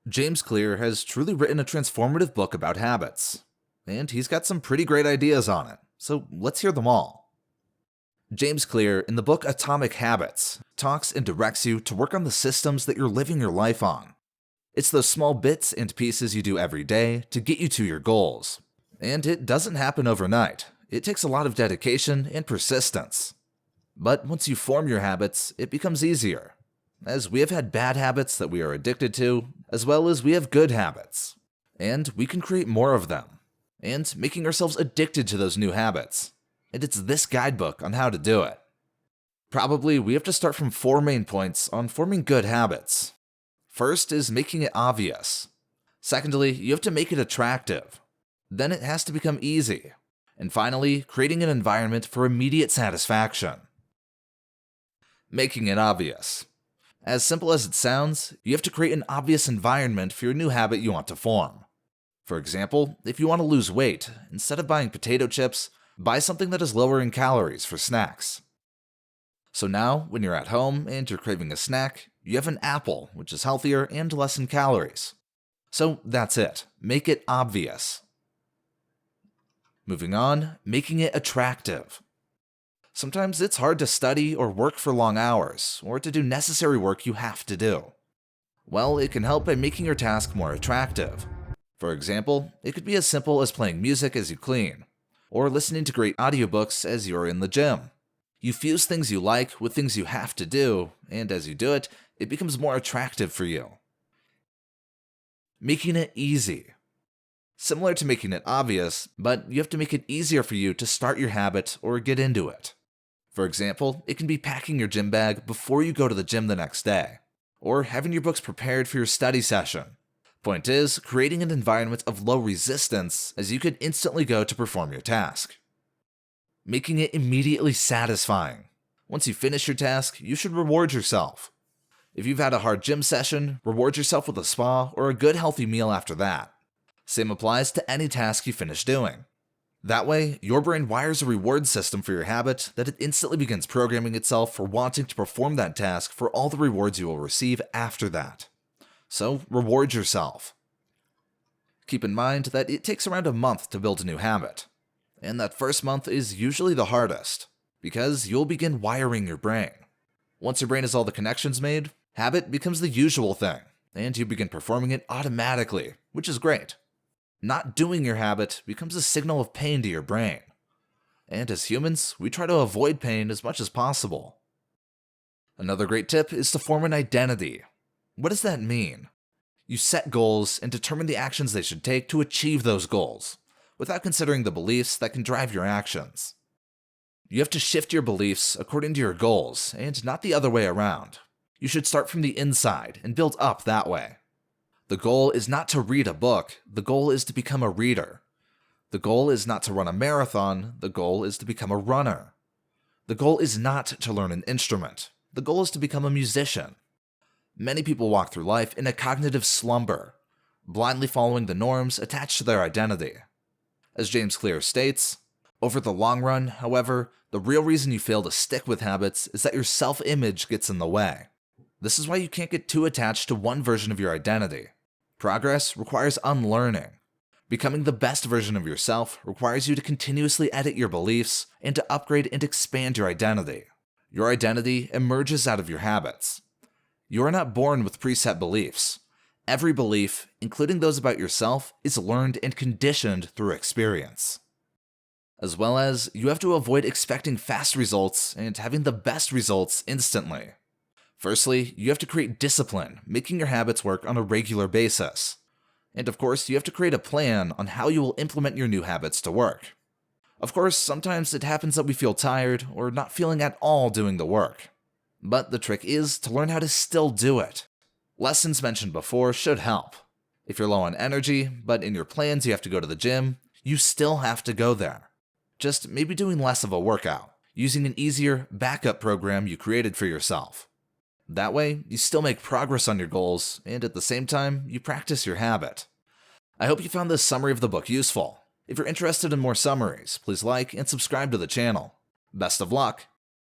James Clear has truly written a transformative book about habits, and he's got some pretty great ideas on it, so let's hear them all. James Clear, in the book Atomic Habits, talks and directs you to work on the systems that you're living your life on. It's those small bits and pieces you do every day to get you to your goals. And it doesn't happen overnight. It takes a lot of dedication and persistence. But once you form your habits, it becomes easier, as we have had bad habits that we are addicted to, as well as we have good habits. And we can create more of them, and making ourselves addicted to those new habits. And it's this guidebook on how to do it. Probably we have to start from 4 main points on forming good habits. First is making it obvious. Secondly, you have to make it attractive. Then it has to become easy. And finally, creating an environment for immediate satisfaction. Making it obvious. As simple as it sounds, you have to create an obvious environment for your new habit you want to form. For example, if you want to lose weight, instead of buying potato chips, buy something that is lower in calories for snacks. So now, when you're at home and you're craving a snack, you have an apple, which is healthier and less in calories. So that's it. Make it obvious. Moving on, making it attractive. Sometimes it's hard to study or work for long hours, or to do necessary work you have to do. Well, it can help by making your task more attractive. For example, it could be as simple as playing music as you clean, or listening to great audiobooks as you're in the gym. You fuse things you like with things you have to do, and as you do it, it becomes more attractive for you. Making it easy. Similar to making it obvious, but you have to make it easier for you to start your habit or get into it. For example, it can be packing your gym bag before you go to the gym the next day, or having your books prepared for your study session. Point is, creating an environment of low resistance as you could instantly go to perform your task. Making it immediately satisfying. Once you finish your task, you should reward yourself. If you've had a hard gym session, reward yourself with a spa or a good healthy meal after that. Same applies to any task you finish doing. That way, your brain wires a reward system for your habit that it instantly begins programming itself for wanting to perform that task for all the rewards you will receive after that. So, reward yourself. Keep in mind that it takes around a month to build a new habit, and that first month is usually the hardest, because you'll begin wiring your brain. Once your brain has all the connections made, habit becomes the usual thing, and you begin performing it automatically, which is great. Not doing your habit becomes a signal of pain to your brain. And as humans, we try to avoid pain as much as possible. Another great tip is to form an identity. What does that mean? You set goals and determine the actions they should take to achieve those goals, without considering the beliefs that can drive your actions. You have to shift your beliefs according to your goals, and not the other way around. You should start from the inside and build up that way. The goal is not to read a book, the goal is to become a reader. The goal is not to run a marathon, the goal is to become a runner. The goal is not to learn an instrument, the goal is to become a musician. Many people walk through life in a cognitive slumber, blindly following the norms attached to their identity. As James Clear states, over the long run, however, the real reason you fail to stick with habits is that your self-image gets in the way. This is why you can't get too attached to one version of your identity. Progress requires unlearning. Becoming the best version of yourself requires you to continuously edit your beliefs and to upgrade and expand your identity. Your identity emerges out of your habits. You are not born with preset beliefs. Every belief, including those about yourself, is learned and conditioned through experience. As well as, you have to avoid expecting fast results and having the best results instantly. Firstly, you have to create discipline, making your habits work on a regular basis. And of course, you have to create a plan on how you will implement your new habits to work. Of course, sometimes it happens that we feel tired or not feeling at all doing the work. But the trick is to learn how to still do it. Lessons mentioned before should help. If you're low on energy, but in your plans you have to go to the gym, you still have to go there. Just maybe doing less of a workout, using an easier backup program you created for yourself. That way, you still make progress on your goals, and at the same time, you practice your habit. I hope you found this summary of the book useful. If you're interested in more summaries, please like and subscribe to the channel. Best of luck!